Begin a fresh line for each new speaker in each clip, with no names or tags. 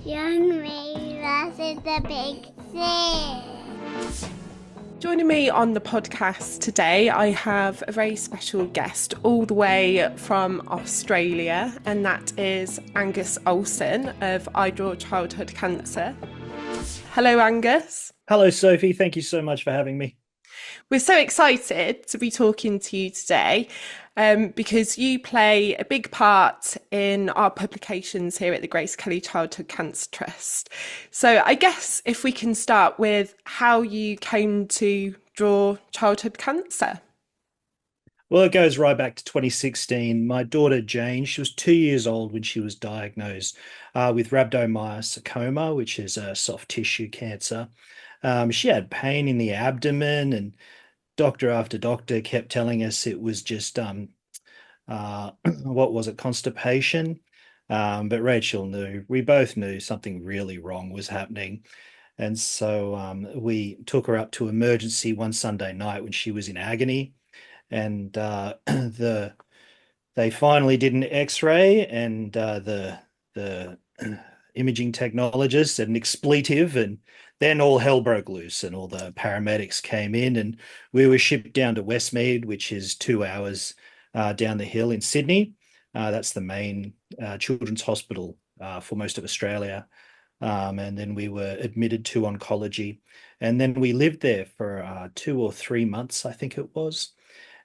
Young me versus the big fish.
Joining me on the podcast today, I have a very special guest all the way from Australia, and that is Angus Olsen of I Draw Childhood Cancer. Hello, Angus.
Hello, Sophie. Thank you so much for having me.
We're so excited to be talking to you today because you play a big part in our publications here at the Grace Kelly Childhood Cancer Trust. So I guess if we can start with how you came to draw childhood cancer.
Well, it goes right back to 2016. My daughter Jane, she was 2 years old when she was diagnosed with rhabdomyosarcoma, which is a soft tissue cancer. She had pain in the abdomen, and doctor after doctor kept telling us it was just what was it, constipation. But Rachel knew, we both knew something really wrong was happening. And so we took her up to emergency one Sunday night when she was in agony. And they finally did an X-ray, and the imaging technologist said an expletive, and then all hell broke loose, and all the paramedics came in, and we were shipped down to Westmead, which is 2 hours down the hill in Sydney. That's the main children's hospital for most of Australia. And then we were admitted to oncology, and then we lived there for 2 or 3 months, I think it was.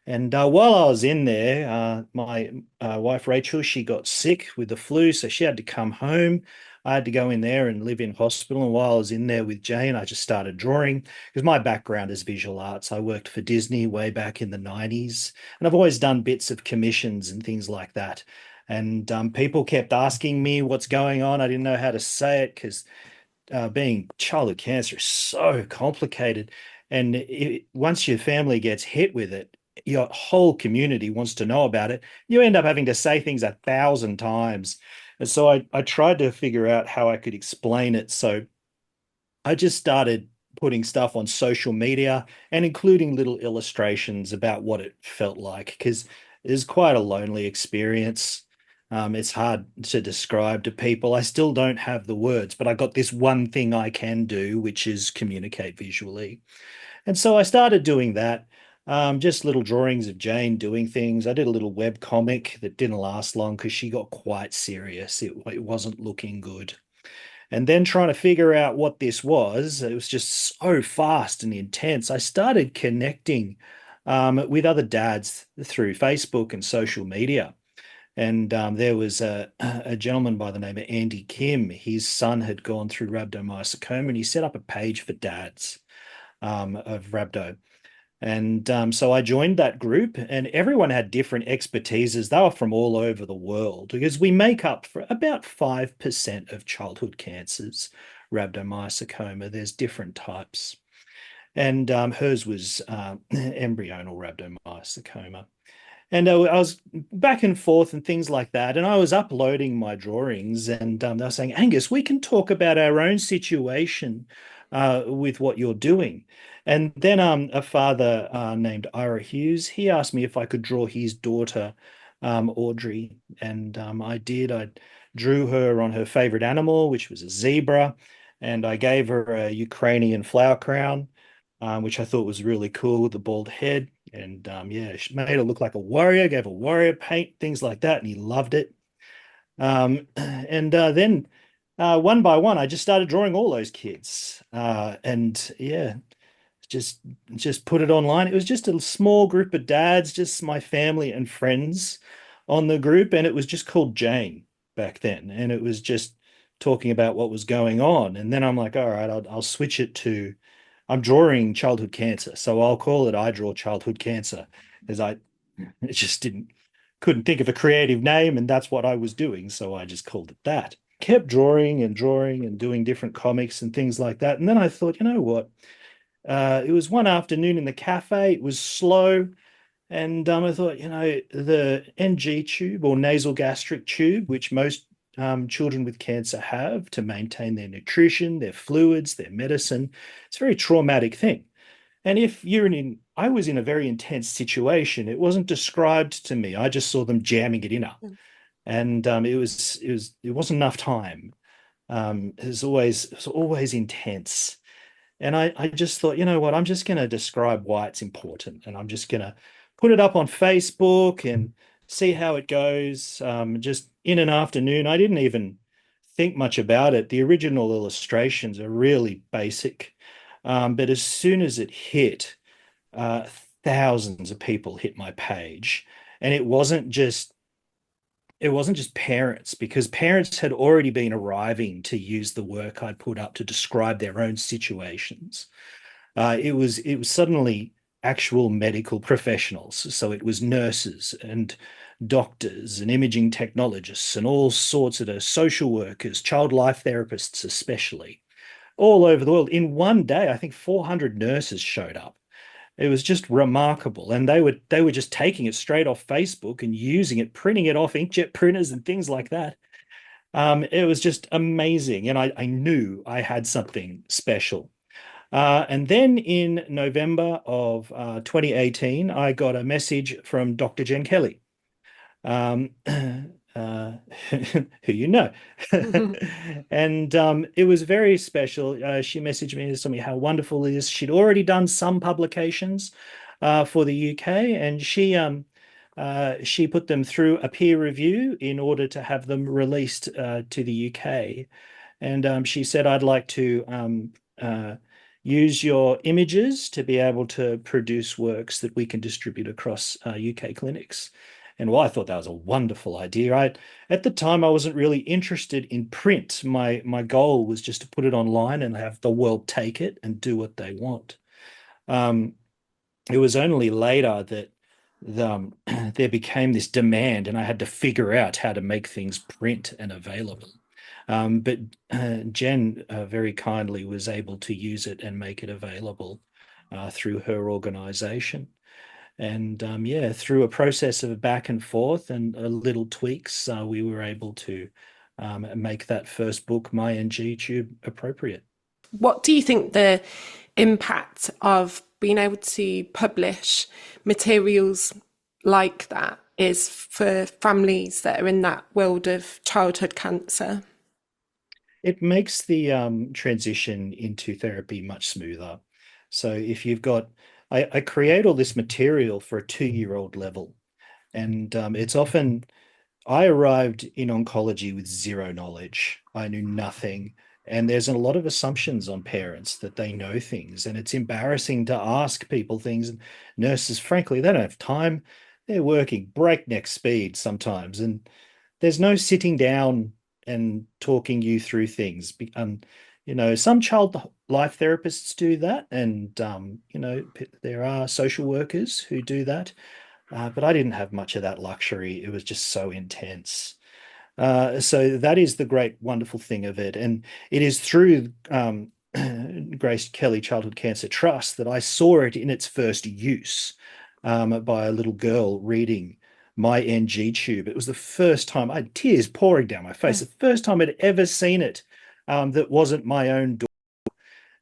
And while I was in there, my wife Rachel, she got sick with the flu, so she had to come home. I had to go in there and live in hospital. And while I was in there with Jane, I just started drawing because my background is visual arts. I worked for Disney way back in the 90s, and I've always done bits of commissions and things like that. And people kept asking me what's going on. I didn't know how to say it because being childhood cancer is so complicated. And once your family gets hit with it, your whole community wants to know about it. You end up having to say things 1,000 times. And so I tried to figure out how I could explain it. So I just started putting stuff on social media and including little illustrations about what it felt like, because it is quite a lonely experience. It's hard to describe to people. I still don't have the words, but I got this one thing I can do, which is communicate visually. And so I started doing that, just little drawings of Jane doing things. I did a little web comic that didn't last long because she got quite serious. It wasn't looking good. And then trying to figure out what this was, it was just so fast and intense. I started connecting with other dads through Facebook and social media. And there was a gentleman by the name of Andy Kim. His son had gone through rhabdomyosarcoma, and he set up a page for dads of rhabdo. And so I joined that group, and everyone had different expertises. They were from all over the world because we make up for about 5% of childhood cancers, rhabdomyosarcoma. There's different types. And hers was embryonal rhabdomyosarcoma. And I was back and forth and things like that. And I was uploading my drawings, and they were saying, Angus, we can talk about our own situation with what you're doing. And then a father named Ira Hughes, he asked me if I could draw his daughter, Audrey. And I did. I drew her on her favorite animal, which was a zebra. And I gave her a Ukrainian flower crown, which I thought was really cool with the bald head. And yeah, she made her look like a warrior, gave her warrior paint, things like that, and he loved it. And then one by one, I just started drawing all those kids, and yeah, just just put it online. It was just a small group of dads, just my family and friends on the group, and it was just called Jane back then, and it was just talking about what was going on. And then I'm like, all right, I'll switch it to I'm drawing childhood cancer, so I'll call it I Draw Childhood Cancer, as I it just didn't couldn't think of a creative name, and that's what I was doing, so I just called it that. Kept drawing and doing different comics and things like that, and then I thought, you know what? It was one afternoon in the cafe. It was slow, and I thought, the NG tube or nasal gastric tube, which most children with cancer have to maintain their nutrition, their fluids, their medicine. It's a very traumatic thing. And if I was in a very intense situation. It wasn't described to me. I just saw them jamming it in her, and it wasn't enough time. is always intense. And I just thought, you know what, I'm just going to describe why it's important, and I'm just going to put it up on Facebook and see how it goes. Just in an afternoon, I didn't even think much about it. The original illustrations are really basic, but as soon as it hit, uh, thousands of people hit my page, and it wasn't just parents, because parents had already been arriving to use the work I put up to describe their own situations. It was suddenly actual medical professionals. So it was nurses and doctors and imaging technologists and all sorts of social workers, child life therapists, especially all over the world. In one day, I think 400 nurses showed up. It was just remarkable. And they were just taking it straight off Facebook and using it, printing it off inkjet printers and things like that. It was just amazing. And I knew I had something special. And then in November of 2018, I got a message from Dr. Jen Kelly, um, uh, who you know. And it was very special. She messaged me to tell me how wonderful it is. She'd already done some publications for the UK, and she put them through a peer review in order to have them released to the UK. And she said, I'd like to use your images to be able to produce works that we can distribute across UK clinics. And well, I thought that was a wonderful idea. At the time, I wasn't really interested in print. My goal was just to put it online and have the world take it and do what they want. Um, it was only later that there became this demand, and I had to figure out how to make things print and available. But Jen very kindly was able to use it and make it available through her organization. And yeah, through a process of back and forth and little tweaks, we were able to make that first book, My NG Tube, appropriate.
What do you think the impact of being able to publish materials like that is for families that are in that world of childhood cancer?
It makes the transition into therapy much smoother. So if you've got, I create all this material for a 2-year-old level, and it's often, I arrived in oncology with zero knowledge. I knew nothing. And there's a lot of assumptions on parents that they know things. And it's embarrassing to ask people things. And nurses, frankly, they don't have time. They're working breakneck speed sometimes. And there's no sitting down and talking you through things. Some child life therapists do that. And, there are social workers who do that. But I didn't have much of that luxury. It was just so intense. So that is the great, wonderful thing of it. And it is through Grace Kelly Childhood Cancer Trust that I saw it in its first use by a little girl reading My NG Tube. It was the first time I had tears pouring down my face, the first time I'd ever seen it that wasn't my own.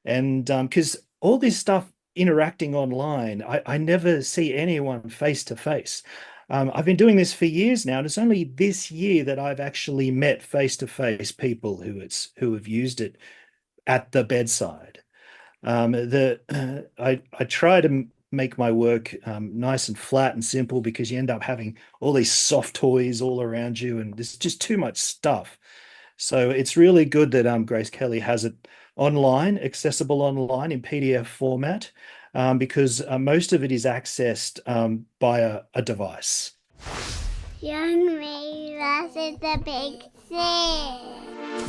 And because all this stuff interacting online, I never see anyone face to face. I've been doing this for years now, and it's only this year that I've actually met face to face people who have used it at the bedside. I try to make my work nice and flat and simple, because you end up having all these soft toys all around you, and there's just too much stuff. So it's really good that Grace Kelly has it online, accessible online in PDF format, because most of it is accessed by a device.
Young me, this is the big thing.